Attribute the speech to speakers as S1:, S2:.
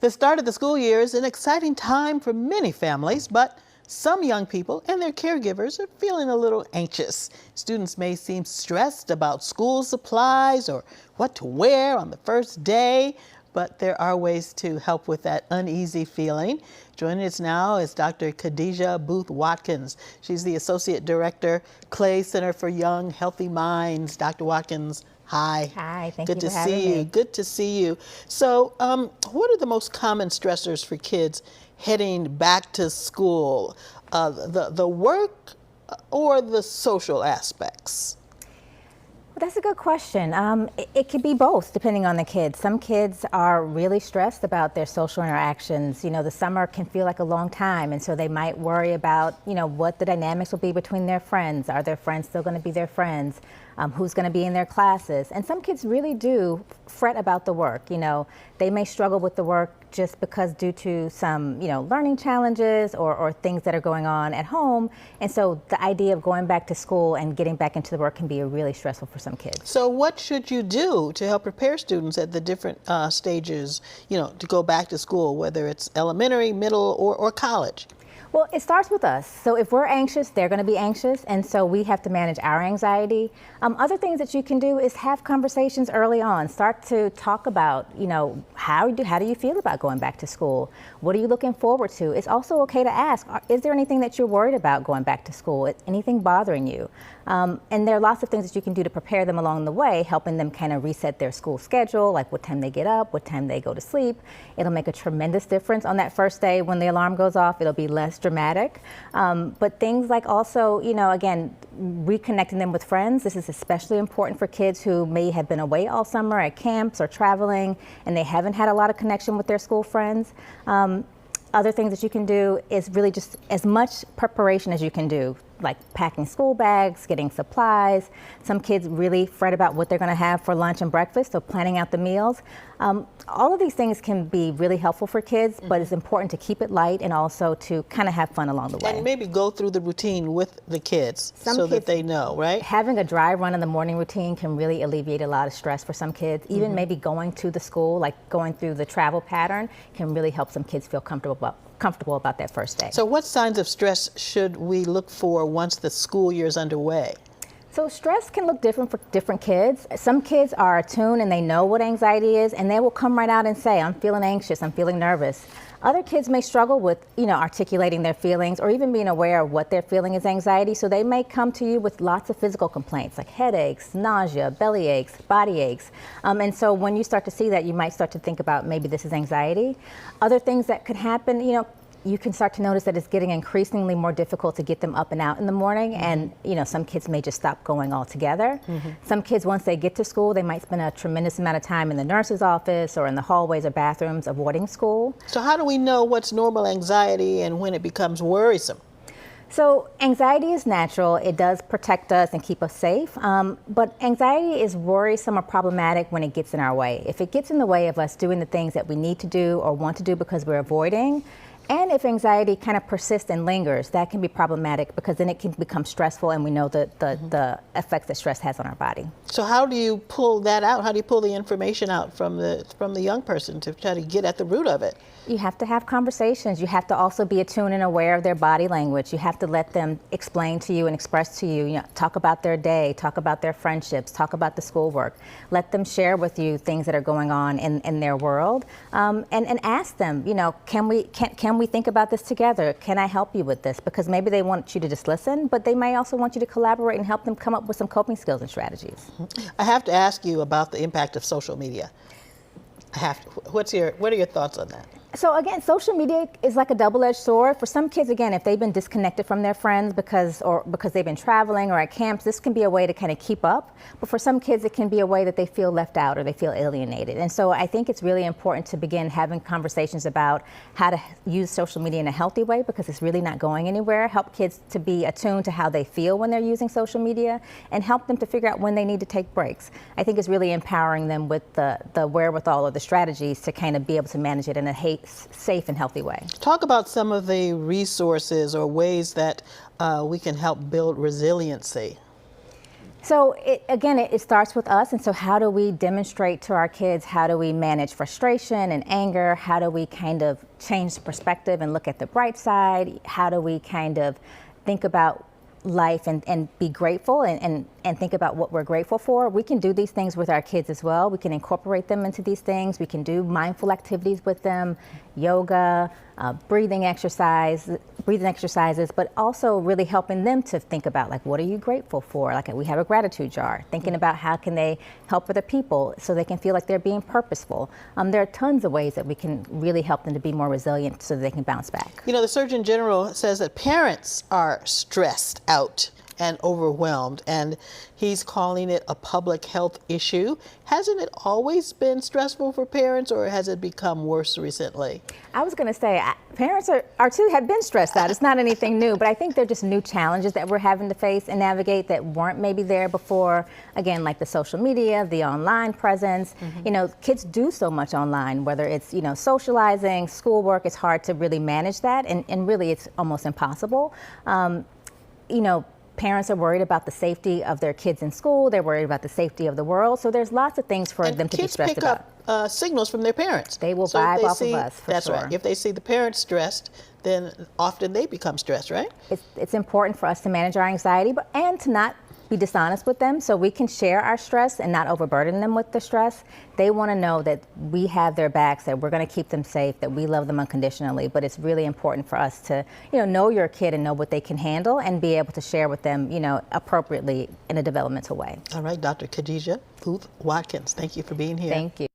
S1: The start of the school year is an exciting time for many families, but some young people and their caregivers are feeling a little anxious. Students may seem stressed about school supplies or what to wear on the first day, but there are ways to help with that uneasy feeling. Joining us now is Dr. Khadijah Booth Watkins. She's the Associate Director, Clay Center for Young Healthy Minds. Dr. Watkins, hi.
S2: Hi, thank
S1: Good
S2: you
S1: to
S2: for having
S1: see you.
S2: me.
S1: Good to see you. So, what are the most common stressors for kids heading back to school? The work or the social aspects?
S2: Well, that's a good question. It could be both, depending on the kids. Some kids are really stressed about their social interactions. You know, the summer can feel like a long time, and so they might worry about, what the dynamics will be between their friends. Are their friends still going to be their friends? Who's going to be in their classes? And some kids really do fret about the work. They may struggle with the work just because due to some, learning challenges or things that are going on at home. And so the idea of going back to school and getting back into the work can be really stressful for some kids.
S1: So what should you do to help prepare students at the different stages, to go back to school, whether it's elementary, middle, or college?
S2: Well, it starts with us. So if we're anxious, they're going to be anxious, and so we have to manage our anxiety. Other things that you can do is have conversations early on. Start to talk about, how do you feel about going back to school? What are you looking forward to? It's also okay to ask, is there anything that you're worried about going back to school? Anything bothering you? And there are lots of things that you can do to prepare them along the way, helping them kind of reset their school schedule, like what time they get up, what time they go to sleep. It'll make a tremendous difference on that first day when the alarm goes off. It'll be less dramatic. But things like also, again, reconnecting them with friends. This is especially important for kids who may have been away all summer at camps or traveling, and they haven't had a lot of connection with their school friends. Other things that you can do is really just as much preparation as you can do, like packing school bags, getting supplies. Some kids really fret about what they're going to have for lunch and breakfast, so planning out the meals. All of these things can be really helpful for kids, but it's important to keep it light and also to kind of have fun along the way.
S1: And maybe go through the routine with the kids that they know, right?
S2: Having a dry run in the morning routine can really alleviate a lot of stress for some kids. Even maybe going to the school, like going through the travel pattern, can really help some kids feel comfortable about that first day.
S1: So what signs of stress should we look for once the school year is underway?
S2: So stress can look different for different kids. Some kids are attuned and they know what anxiety is, and they will come right out and say, I'm feeling anxious, I'm feeling nervous. Other kids may struggle with, articulating their feelings or even being aware of what they're feeling is anxiety. So they may come to you with lots of physical complaints like headaches, nausea, belly aches, body aches. And so when you start to see that, you might start to think about maybe this is anxiety. Other things that could happen, you can start to notice that it's getting increasingly more difficult to get them up and out in the morning, and some kids may just stop going altogether. Some kids, once they get to school, they might spend a tremendous amount of time in the nurse's office or in the hallways or bathrooms avoiding school.
S1: So how do we know what's normal anxiety and when it becomes worrisome?
S2: So anxiety is natural. It does protect us and keep us safe. But anxiety is worrisome or problematic when it gets in our way. If it gets in the way of us doing the things that we need to do or want to do because we're avoiding, and if anxiety kind of persists and lingers, that can be problematic because then it can become stressful, and we know the effects that stress has on our body.
S1: So how do you pull that out? How do you pull the information out from the young person to try to get at the root of it?
S2: You have to have conversations. You have to also be attuned and aware of their body language. You have to let them explain to you and express to you, talk about their day, talk about their friendships, talk about the schoolwork. Let them share with you things that are going on in their world, and ask them, can we think about this together? Can I help you with this? Because maybe they want you to just listen, but they may also want you to collaborate and help them come up with some coping skills and strategies.
S1: I have to ask you about the impact of social media. What are your thoughts on that?
S2: So again, social media is like a double-edged sword. For some kids, again, if they've been disconnected from their friends because they've been traveling or at camps, this can be a way to kind of keep up. But for some kids, it can be a way that they feel left out or they feel alienated. And so I think it's really important to begin having conversations about how to use social media in a healthy way, because it's really not going anywhere. Help kids to be attuned to how they feel when they're using social media, and help them to figure out when they need to take breaks. I think it's really empowering them with the wherewithal or the strategies to kind of be able to manage it in a safe and healthy way.
S1: Talk about some of the resources or ways that we can help build resiliency.
S2: So it starts with us. And so how do we demonstrate to our kids, how do we manage frustration and anger? How do we kind of change perspective and look at the bright side? How do we kind of think about life and be grateful and think about what we're grateful for? We can do these things with our kids as well. We can incorporate them into these things. We can do mindful activities with them, yoga, breathing exercises, but also really helping them to think about, like, what are you grateful for? Like, we have a gratitude jar, thinking about how can they help other people so they can feel like they're being purposeful. There are tons of ways that we can really help them to be more resilient so they can bounce back.
S1: You know, the Surgeon General says that parents are stressed out and overwhelmed, and he's calling it a public health issue. Hasn't it always been stressful for parents, or has it become worse recently?
S2: I was going to say, parents have been stressed out. It's not anything new, but I think they're just new challenges that we're having to face and navigate that weren't maybe there before. Again, like the social media, the online presence. You know, kids do so much online, whether it's, you know, socializing, schoolwork. It's hard to really manage that, and really it's almost impossible. You know, parents are worried about the safety of their kids in school. They're worried about the safety of the world. So there's lots of things for them to be stressed about.
S1: Kids pick up signals from their parents.
S2: They will vibe off of us, for
S1: that's
S2: sure.
S1: Right. If they see the parents stressed, then often they become stressed, right?
S2: It's important for us to manage our anxiety, and to not be dishonest with them, so we can share our stress and not overburden them with the stress. They want to know that we have their backs, that we're going to keep them safe, that we love them unconditionally. But it's really important for us to, you know your kid and know what they can handle and be able to share with them, you know, appropriately in a developmental way.
S1: All right, Dr. Khadijah Booth Watkins, thank you for being here.
S2: Thank you.